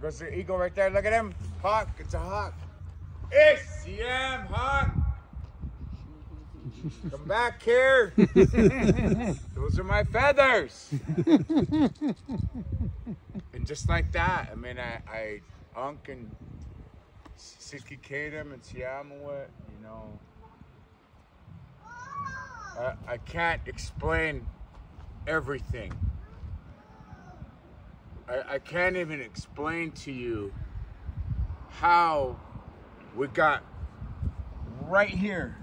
goes the eagle right there. Look at him. Hawk. It's a hawk. It's hawk. Come back here. Those are my feathers. And just like that, I mean, I unk and Sikikadam and Siamawat, you know. I can't explain everything. I can't even explain to you how we got right here,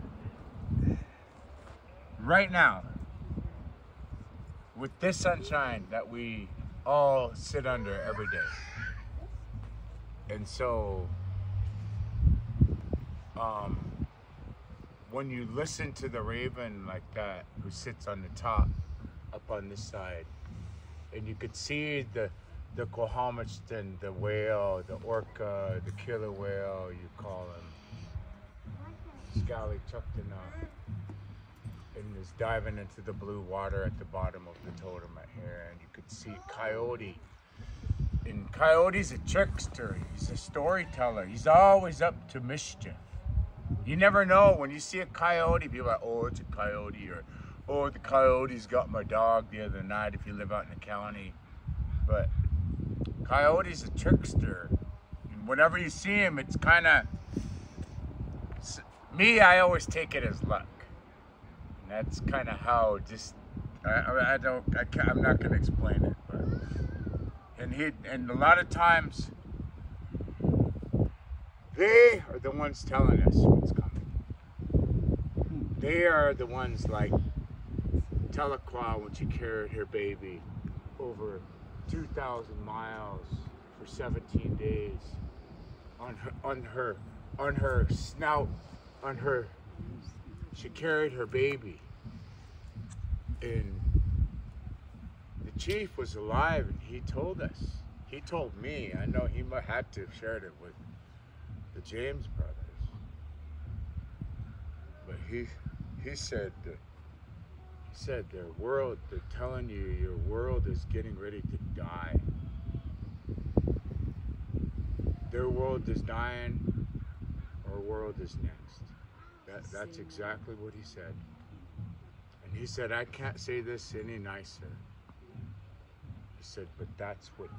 right now, with this sunshine that we all sit under every day. And so, when you listen to the raven like that, who sits on the top, up on this side, and you could see the Quahomachton, the whale, the orca, the killer whale, you call him, Scally Chuckton, and is diving into the blue water at the bottom of the totem right here, and you could see coyote. And coyote's a trickster. He's a storyteller. He's always up to mischief. You never know when you see a coyote. People are like, oh, it's a coyote, or oh, the coyote's got my dog the other night. If you live out in the county, but coyote's a trickster. And whenever you see him, it's kind of me. I always take it as luck. That's kind of how, just, I'm not going to explain it, but, and a lot of times, they are the ones telling us what's coming. They are the ones like Tahlequah when she carried her baby over 2,000 miles for 17 days on her snout, she carried her baby, and the chief was alive, and he told us, he told me, I know he had to have shared it with the James brothers, but he said their world, they're telling you your world is getting ready to die. Their world is dying, our world is next. That's exactly what he said. And he said, I can't say this any nicer. He said, but that's what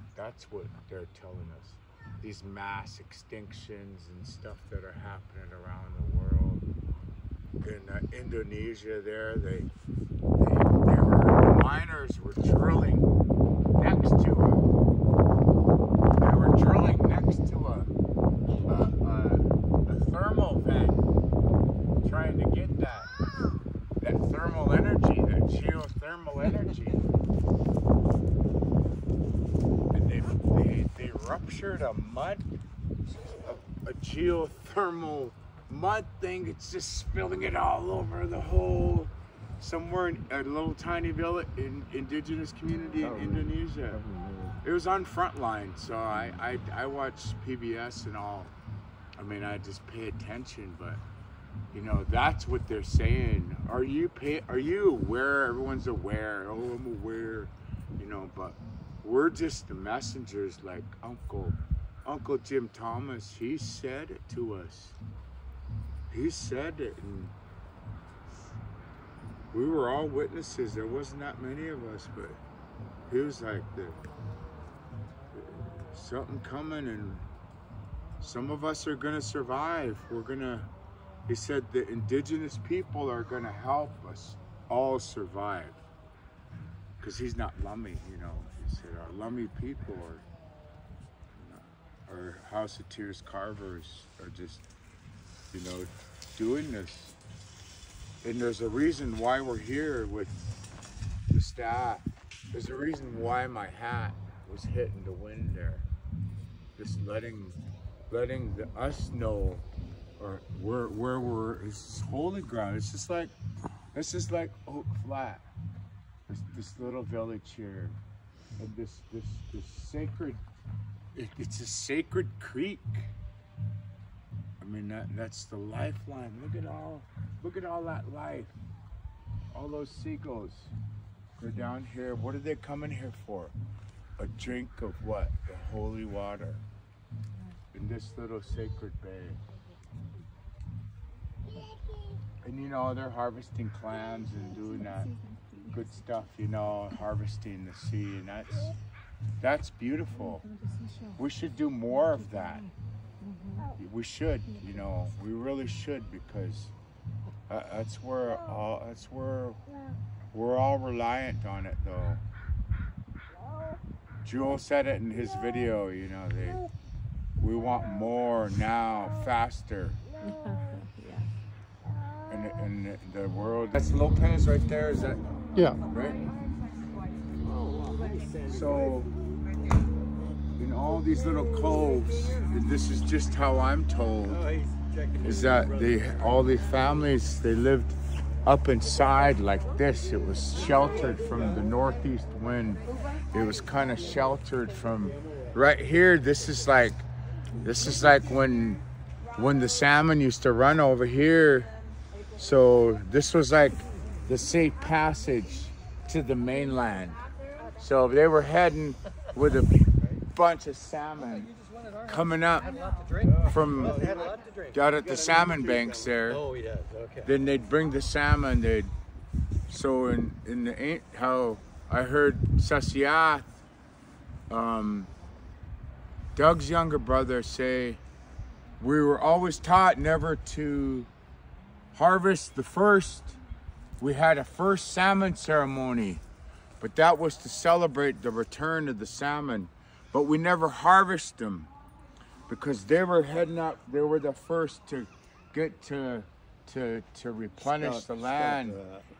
they're telling us. These mass extinctions and stuff that are happening around the world. In Indonesia there, the miners were drilling next to a thermal vent, trying to get that thermal energy, that geothermal energy. And they ruptured a geothermal mud thing. It's just spilling it all over the whole, somewhere in a little tiny village, indigenous community in Indonesia. It was on Frontline, so I watch PBS and all. I mean, I just pay attention, but you know, that's what they're saying. Are you aware? Everyone's aware. Oh, I'm aware. You know, but we're just the messengers, like Uncle Jim Thomas. He said it to us. He said it, and we were all witnesses. There wasn't that many of us, but he was like, something coming, and some of us are gonna survive. He said the indigenous people are gonna help us all survive. Because he's not Lummi, you know. He said our Lummi people our House of Tears Carvers are just, you know, doing this. And there's a reason why we're here with the staff. There's a reason why my hat was hitting the wind there. Just letting us know, or where we're, it's holy ground. It's just like Oak Flat, this little village here, and this sacred. It's a sacred creek. I mean, that's the lifeline. Look at all that life. All those seagulls. They're down here. What are they coming here for? A drink of what? The holy water. in this little sacred bay. And you know, they're harvesting clams and doing that good stuff, you know, harvesting the sea, and that's beautiful. We should do more of that. We should, you know, we really should, because that's where we're all reliant on it, though. Jewel said it in his video, you know, we want more now, faster. And the world. That's Lopez right there, is that? Yeah. Right? So, in all these little coves, and this is just how I'm told, is that all the families, they lived up inside like this. It was sheltered from the northeast wind. It was kind of sheltered from right here. This is like when the salmon used to run over here. So this was like the safe passage to the mainland. So they were heading with a bunch of salmon coming up from out at the salmon banks there. Then they'd bring the salmon. So in the how I heard Sasiath, Doug's younger brother, say, we were always taught never to harvest the first. We had a first salmon ceremony, but that was to celebrate the return of the salmon. But we never harvest them because they were heading up. They were the first to get to replenish the land.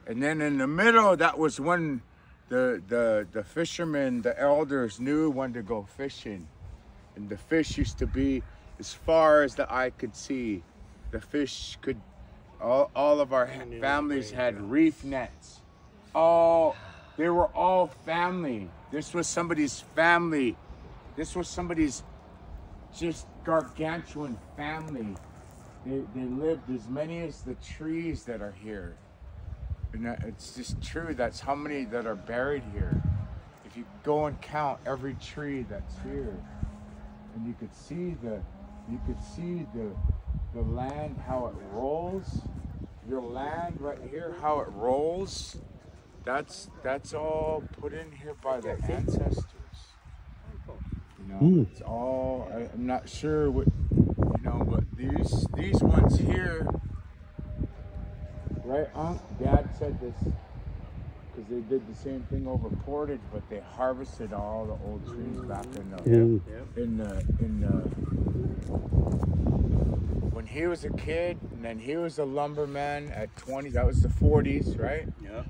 And then in the middle, that was when the fishermen, the elders, knew when to go fishing. And the fish used to be as far as the eye could see. The fish could, all of our families had reef nets. They were all family. This was somebody's family. This was somebody's just gargantuan family. They lived as many as the trees that are here. And it's just true. That's how many that are buried here. If you go and count every tree that's here, and you could see the land, how it rolls. Your land right here, how it rolls. That's all put in here by the ancestors. You know, it's all. I'm not sure what, you know, but these ones here, right? Dad said this because they did the same thing over Portage, but they harvested all the old trees back when he was a kid, and then he was a lumberman at 20. That was the 40s, right? Yeah.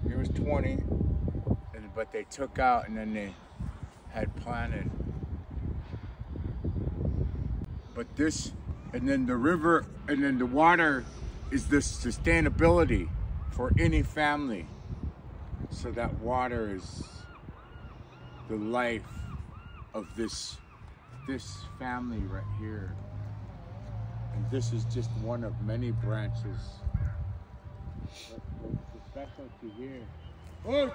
He was 20, but they took out, and then they had planted. But this, and then the river, and then the water is the sustainability for any family. So that water is the life of this family right here. And this is just one of many branches. What's the specialty here? Oh,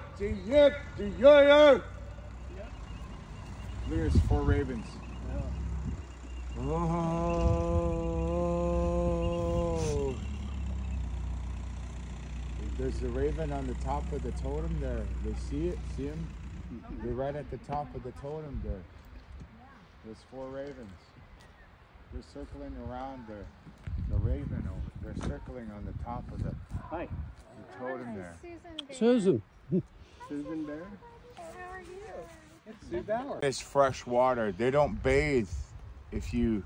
there's 4 ravens. Oh. There's a raven on the top of the totem there. They see it? See him? They're right at the top of the totem there. There's 4 ravens. They're circling around the raven. They're circling on the top of the totem there. Susan. Susan Bear? How are you? It's Sue Bauer. It's fresh water. They don't bathe. If you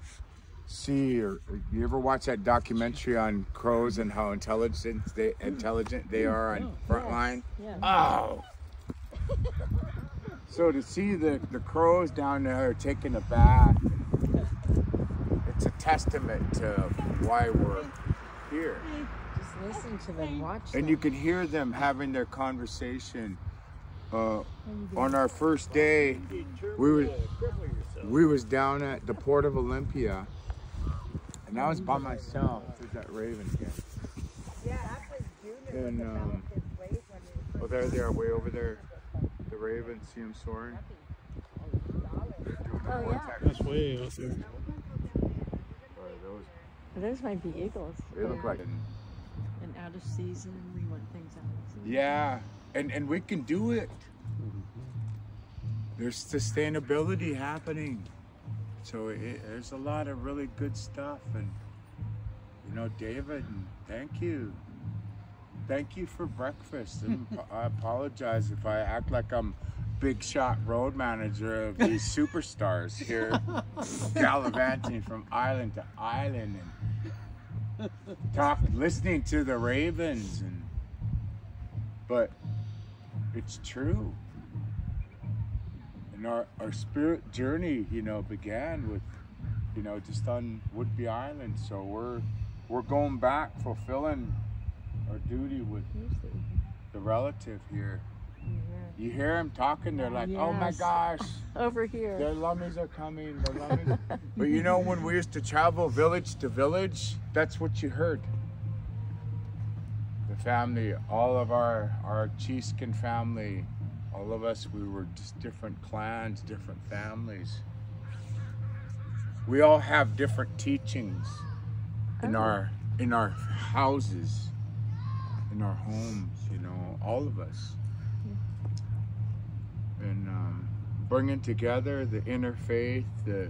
see, or you ever watch that documentary on crows and how intelligent they are on Frontline? Yeah. Oh! So to see the crows down there taking a bath, it's a testament to why we're here. Just listen to them, watch them. And you could hear them having their conversation. On our first day, we was down at the Port of Olympia, and I was by myself. There's that raven again. And there they are, way over there. The ravens, see them soaring. They're doing Oh, yeah. That's way out there. Those might be eagles. They look like. And out of season, we want things out of season. Yeah, and we can do it. There's sustainability happening. So there's a lot of really good stuff. And, you know, David, thank you. Thank you for breakfast. And I apologize if I act like I'm big shot road manager of these superstars here, gallivanting from island to island and listening to the ravens. But it's true. And our spirit journey, you know, began with, you know, just on Woodby Island. So we're going back, fulfilling our duty with the relative here. You hear them talking, they're like, yes. Oh my gosh. Over here. Their lummies are coming, their lummies. But you know, when we used to travel village to village, that's what you heard. The family, all of our Chiscan family, all of us, we were just different clans, different families. We all have different teachings in our houses, in our homes, you know, all of us. And bringing together the interfaith, the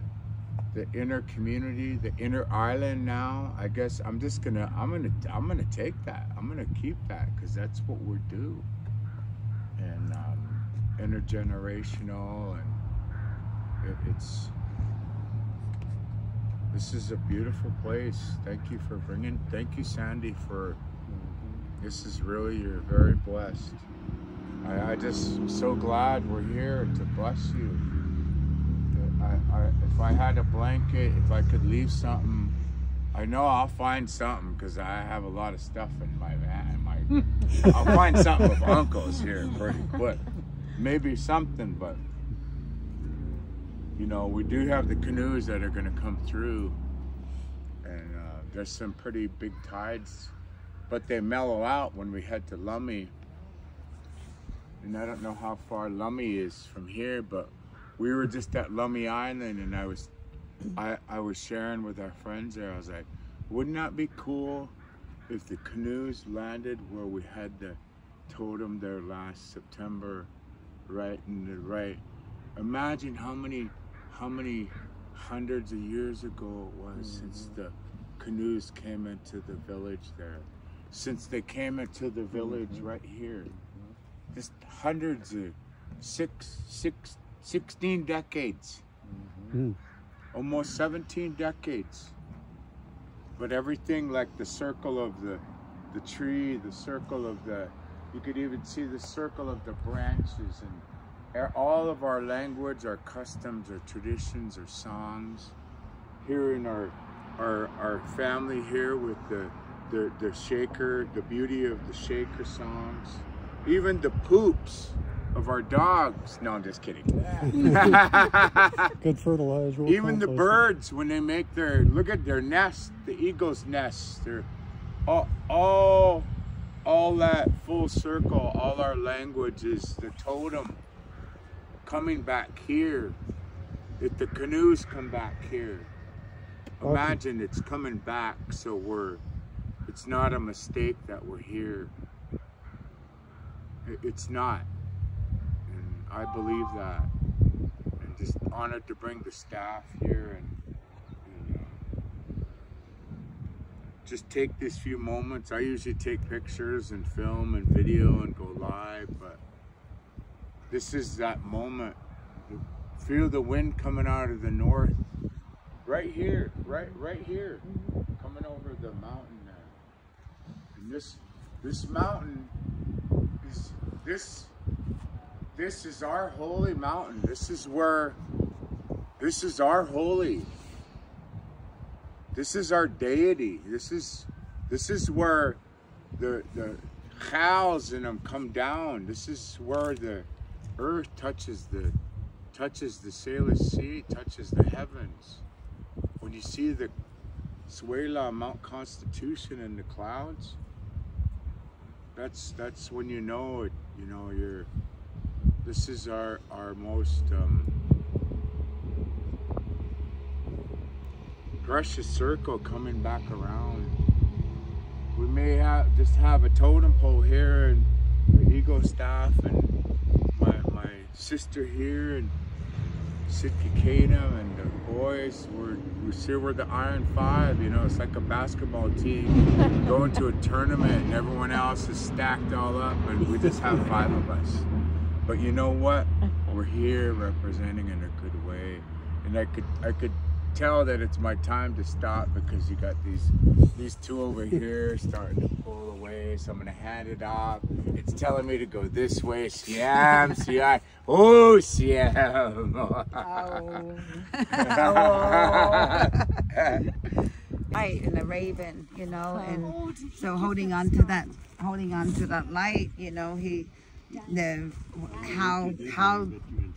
inner community, the inner island. Now, I guess I'm gonna take that. I'm gonna keep that because that's what we do. And intergenerational, and this is a beautiful place. Thank you for bringing. Thank you, Sandy, for. This is really, you're very blessed. I just am so glad we're here to bless you. If I had a blanket, if I could leave something, I know I'll find something because I have a lot of stuff in my van. I'll find something with uncles here pretty quick. Maybe something, but you know, we do have the canoes that are going to come through, and there's some pretty big tides, but they mellow out when we head to Lummi. And I don't know how far Lummi is from here, but we were just at Lummi Island, and I was sharing with our friends there. I was like, wouldn't that be cool if the canoes landed where we had the totem there last September, right in the right. Imagine how many hundreds of years ago it was since the canoes came into the village there. Since they came into the village right here. Just hundreds of 16 decades, almost 17 decades. But everything, like the circle of the tree, the circle of you could even see the circle of the branches, and all of our language, our customs, our traditions, our songs. Here in our family here with the shaker, the beauty of the shaker songs. Even the poops of our dogs. No, I'm just kidding. Good fertilizer. Even the birds, when they make look at their nest, the eagle's nest. They're all that full circle, all our languages, the totem coming back here. If the canoes come back here, imagine it's coming back, so it's not a mistake that we're here. It's not, and I believe that, and just honored to bring the staff here and just take these few moments. I usually take pictures and film and video and go live, but this is that moment. Feel the wind coming out of the north, right here, right here, coming over the mountain there. And this mountain. This is our holy mountain. This is our holy. This is our deity. This is where the cows in them come down. This is where the earth touches the Salish Sea, touches the heavens. When you see the Suela, Mount Constitution in the clouds, that's when you know it. You know, this is our most precious circle coming back around. We may just have a totem pole here and the ego staff and my sister here and Sitka Kadam and the boys. We're the Iron Five, you know, it's like a basketball team going to a tournament and everyone else is stacked all up and we just have 5 of us. But you know what? We're here representing in a good way. And I could tell that it's my time to stop because you got these 2 over here starting to pull away, so I'm gonna hand it off. It's telling me to go this way. Siam, Siam. Oh, Siam. Light and the raven, you know, and so holding on to that light, you know,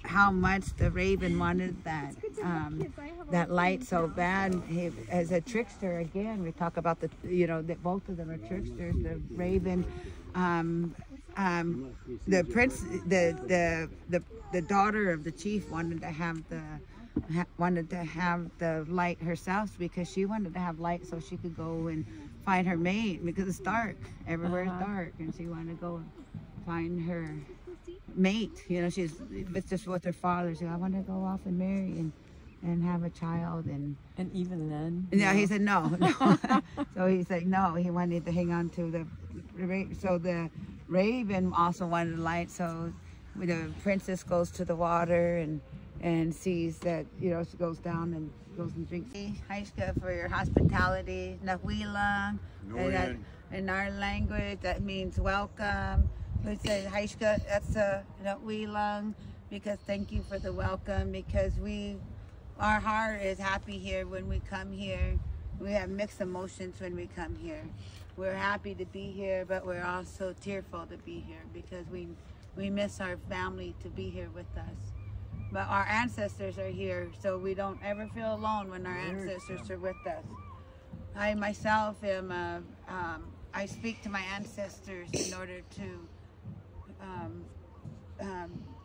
how much the raven wanted that light so bad. He, as a trickster, again, we talk about that both of them are tricksters. The raven, the prince, the daughter of the chief wanted to have the light herself because she wanted to have light so she could go and find her mate because it's dark. Everywhere is dark, and she wanted to go and find her mate. You know, it's just with her father. So I want to go off and marry and have a child. And even then? Yeah, he said no. So he said no. He wanted to hang on to the raven also wanted light. So the princess goes to the water and sees that, you know, she goes down and goes and drinks. Haishka for your hospitality. Nahuilang. In our language, that means welcome. We say Haishka, that's a Nahuilang, because thank you for the welcome, because our heart is happy here when we come here. We have mixed emotions when we come here. We're happy to be here, but we're also tearful to be here because we miss our family to be here with us. But our ancestors are here, so we don't ever feel alone when our ancestors are with us. I myself am, I speak to my ancestors in order to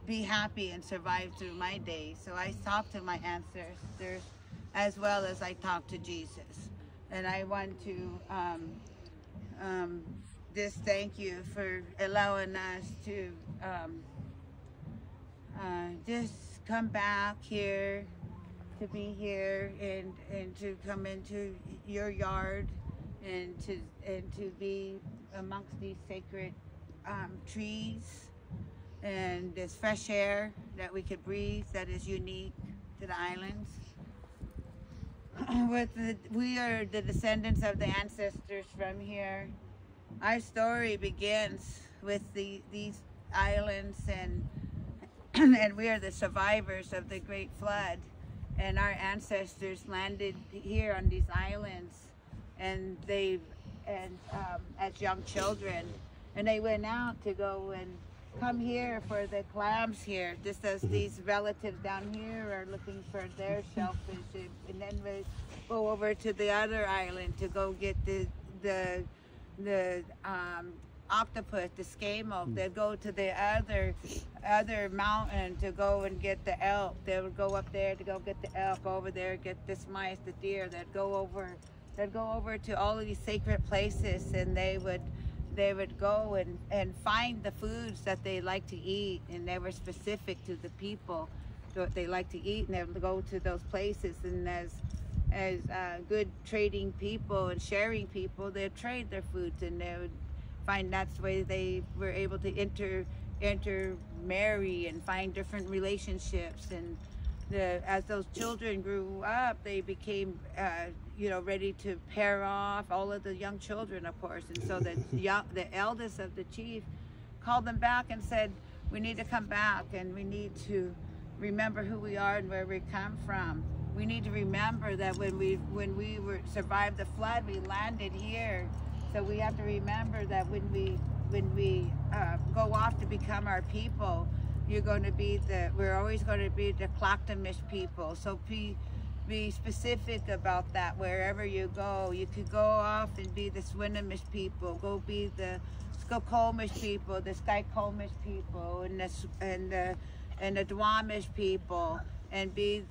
be happy and survive through my days. So I talk to my ancestors as well as I talk to Jesus. And I want to just thank you for allowing us to just come back here, to be here and to come into your yard and to be amongst these sacred trees and this fresh air that we could breathe that is unique to the islands. We are the descendants of the ancestors from here. Our story begins with these islands and we are the survivors of the Great Flood. And our ancestors landed here on these islands and as young children. And they went out to go and come here for the clams here, just as these relatives down here are looking for their shellfish. And then we go over to the other island to go get the octopus, the skamo. They'll go to the other mountain to go and get the elk. They would go up there to go get the elk, over there get the mice, the deer. They'd go over to all of these sacred places, and they would go and find the foods that they like to eat, and they were specific to the people what they like to eat, and they would go to those places. And as good trading people and sharing people, they'd trade their foods, and they would find that's the way they were able to intermarry and find different relationships. And as those children grew up, they became ready to pair off, all of the young children, of course. And so the eldest of the chief called them back and said, we need to come back, and we need to remember who we are and where we come from. We need to remember that when we survived the flood, we landed here. So we have to remember that when we go off to become our people, we're always going to be the Clactamish people. So be specific about that wherever you go. You could go off and be the Swinomish people, go be the Skokomish people, the Skykomish people, and the Duwamish people. be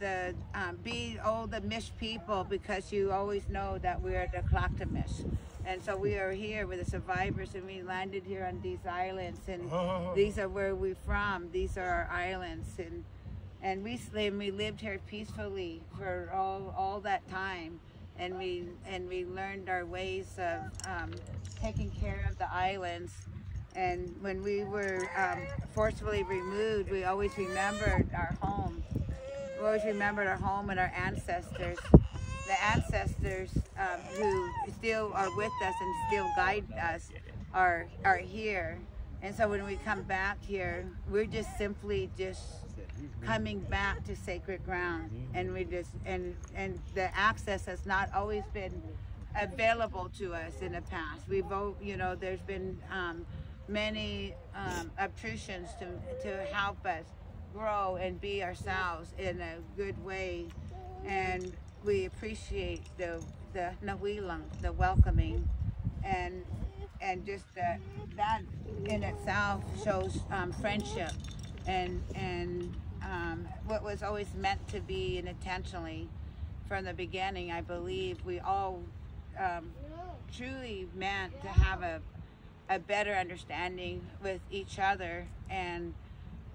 all the Mish people, because you always know that we are the Clactamish. And so we are here with the survivors, and we landed here on these islands, and these are where we're from. These are our islands, and we lived here peacefully for all that time, and we learned our ways of taking care of the islands. And when we were forcibly removed, we always remembered our home. We always remembered our home and our ancestors. The ancestors who still are with us and still guide us are here. And so when we come back here, we're just simply coming back to sacred ground. And we and the access has not always been available to us in the past. There's been many obtrusions to help us grow and be ourselves in a good way. And we appreciate the Nawilang, the welcoming, and just that in itself shows friendship and what was always meant to be, and intentionally from the beginning. I believe we all truly meant to have a better understanding with each other, and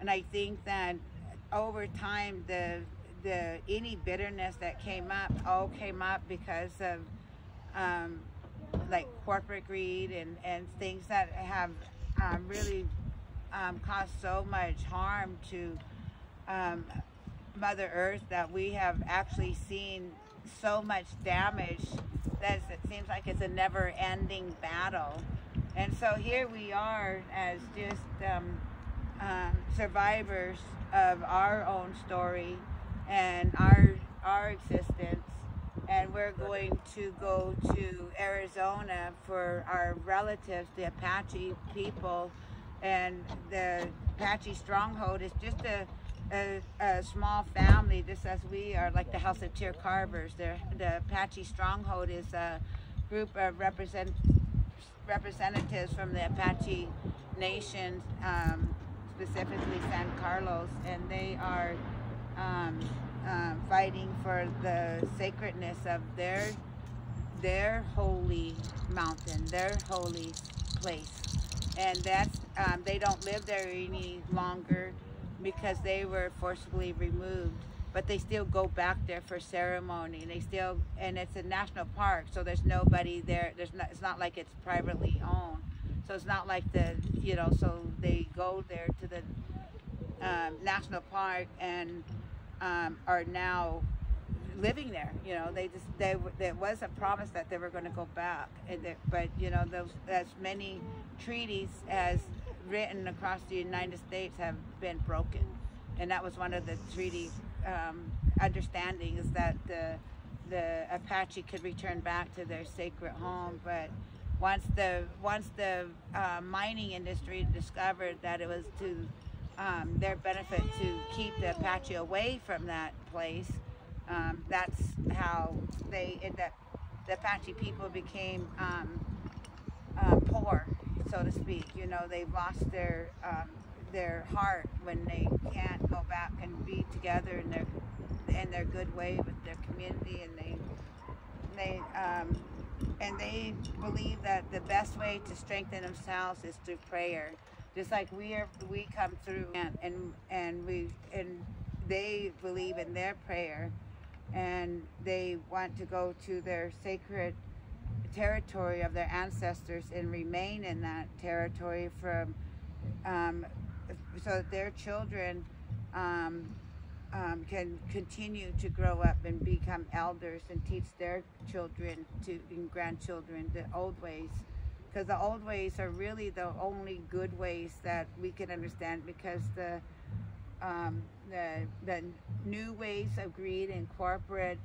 I think that over time any bitterness that came up because of like corporate greed and things that have really caused so much harm to Mother Earth, that we have actually seen so much damage that it seems like it's a never-ending battle. And so here we are as just survivors of our own story and our existence, and we're going to go to Arizona for our relatives, the Apache people. And the Apache stronghold is just a small family, just as we are, like the House of Tears Carvers. The Apache stronghold is a group of representatives from the Apache Nation, specifically San Carlos, and they are fighting for the sacredness of their holy mountain, their holy place. And that's they don't live there any longer because they were forcibly removed, but they still go back there for ceremony, and it's a national park, so there's nobody there. It's not like it's privately owned, so it's not like so they go there to the national park and are now living there. There was a promise that they were going to go back, but as many treaties as written across the United States have been broken, and that was one of the treaty understandings, that the Apache could return back to their sacred home. But once the mining industry discovered that it was to their benefit to keep the Apache away from that place, that's how the Apache people became poor, so to speak. They've lost their heart when they can't go back and be together in their good way with their community, and they believe that the best way to strengthen themselves is through prayer, just like we come through, and they believe in their prayer, and they want to go to their sacred territory of their ancestors and remain in that territory so that their children can continue to grow up and become elders and teach their children and grandchildren the old ways, because the old ways are really the only good ways that we can understand, because the new ways of greed and corporate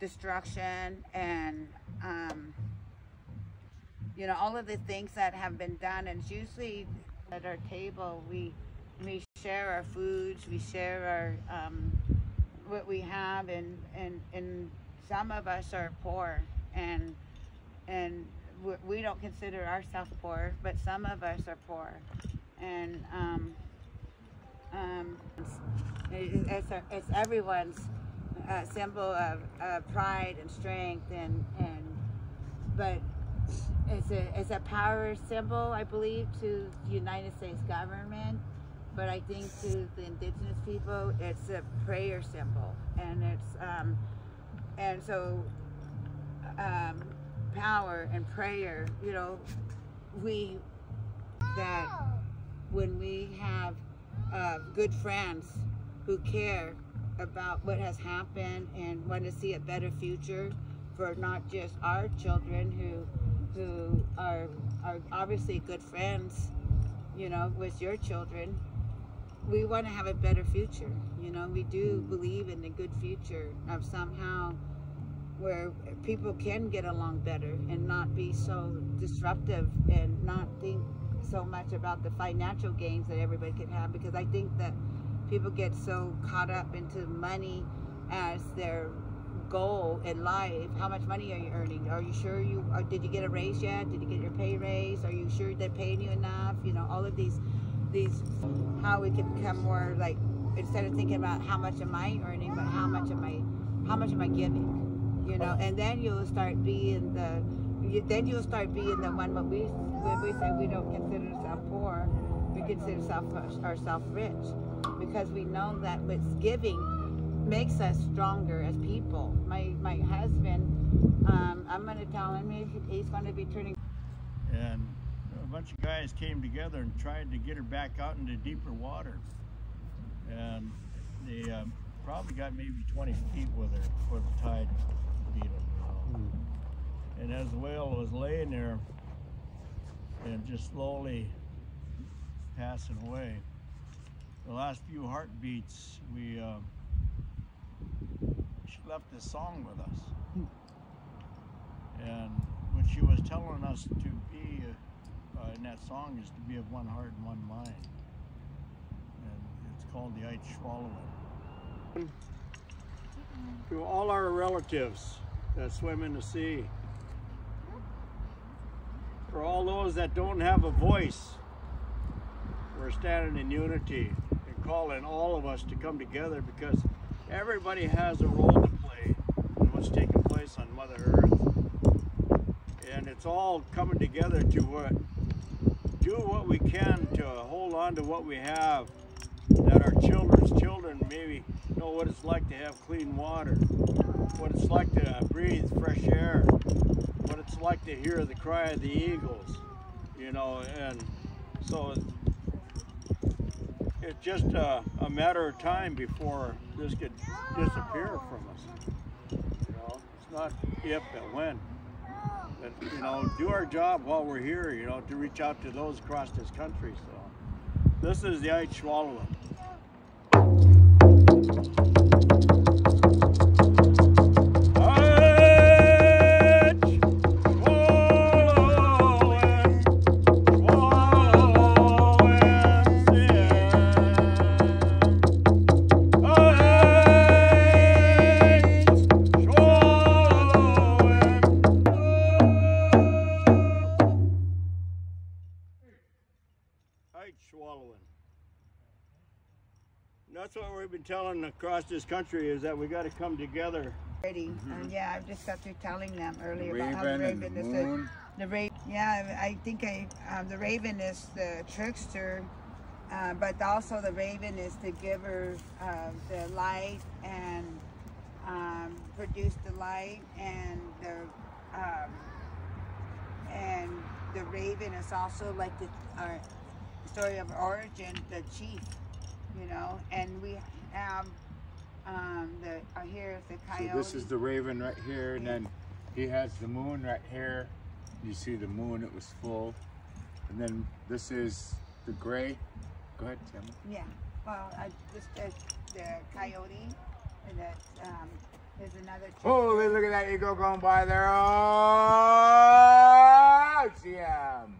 destruction and all of the things that have been done. And it's usually at our table we share our foods, we share our what we have, and some of us are poor, and we don't consider ourselves poor, but some of us are poor, and It's everyone's symbol of pride and strength, but it's a power symbol, I believe, to the United States government. But I think to the indigenous people, it's a prayer symbol, and and so power and prayer. You know, when we have good friends who care about what has happened and want to see a better future for not just our children who are obviously good friends, you know, with your children. We want to have a better future. You know, we do believe in a good future of somehow where people can get along better and not be so disruptive and not think so much about the financial gains that everybody can have, because I think that people get so caught up into money as their goal in life. How much money are you earning? Are you sure did you get a raise yet? Did you get your pay raise? Are you sure they're paying you enough? You know, all of these how we can become more like, instead of thinking about how much am I earning, but how much am I giving? You know, and then you'll start being the one, when we say we don't consider ourselves poor, we consider ourselves rich, because we know that with giving makes us stronger as people. My husband, I'm going to tell him he's going to be turning. And a bunch of guys came together and tried to get her back out into deeper water. And they probably got maybe 20 feet with her before the tide beat them. And as the whale was laying there and just slowly passing away, the last few heartbeats, she left this song with us. And what she was telling us to be in that song is to be of one heart and one mind. And it's called the Ice Swallowing. To all our relatives that swim in the sea, for all those that don't have a voice, we're standing in unity and calling all of us to come together, because everybody has a role to play in what's taking place on Mother Earth. And it's all coming together to do what we can to hold on to what we have, that our children's children maybe know what it's like to have clean water, what it's like to breathe fresh air, what it's like to hear the cry of the eagles, you know. And so it's just a matter of time before this could disappear from us. You know, it's not if, but when. But, you know, do our job while we're here, you know, to reach out to those across this country. So this is the Ice Swallowing. Swallowing. And that's what we've been telling across this country, is that we got to come together. Yeah, I just got through telling them earlier about how the raven is the raven. Yeah, I think the raven is the trickster, but also the raven is the giver of the light and produce the light, and the raven is also like our story of origin, the chief, you know. And we have here's the coyote. So this is the raven right here, and then he has the moon right here. You see the moon, it was full. And then this is the gray. Go ahead, Tim. Yeah, well, this is the coyote, and that is another chief. Holy, look at that eagle going by there. Oh, see him.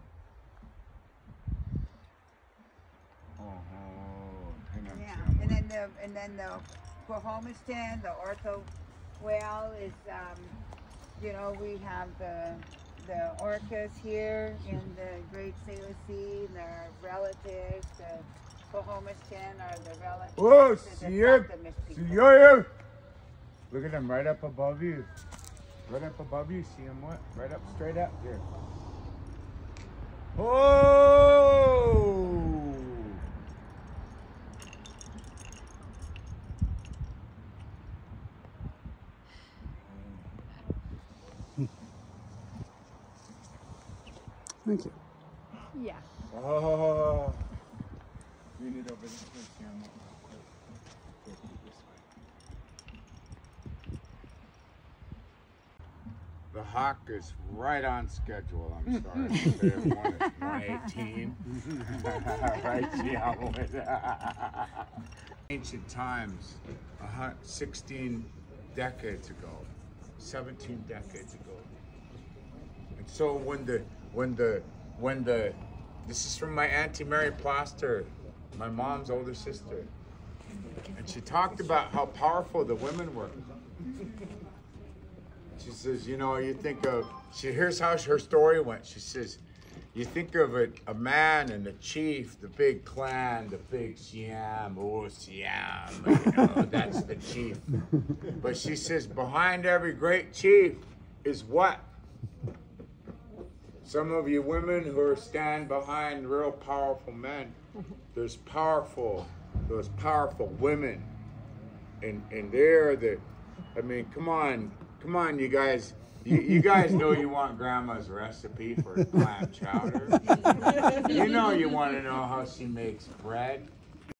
And then the Cohomistan, the orca whale is, you know, we have the orcas here in the Great Salish Sea, and their relatives, Cohomistan or the relatives. Oh, to the see it? Totemist See people. ya. Look at them right up above you. Right up above you. See them what? Right up, straight up. Here. Oh! Thank you. Yeah. Oh! Read it over this way, Sam. The hawk is right on schedule. I'm sorry. Instead of 118. Right, yeah. Ancient times, 16 decades ago, 17 decades ago. And so when the this is from my Auntie Mary Plaster, my mom's older sister, and she talked about how powerful the women were. She says, you know, you think of, here's how her story went. She says, you think of it, a man and a chief, the big clan, the big Siam, you know, that's the chief. But she says, behind every great chief is what? Some of you women who stand behind real powerful men, those powerful women. And they're I mean, come on, you guys. You guys know you want Grandma's recipe for clam chowder. You know you want to know how she makes bread.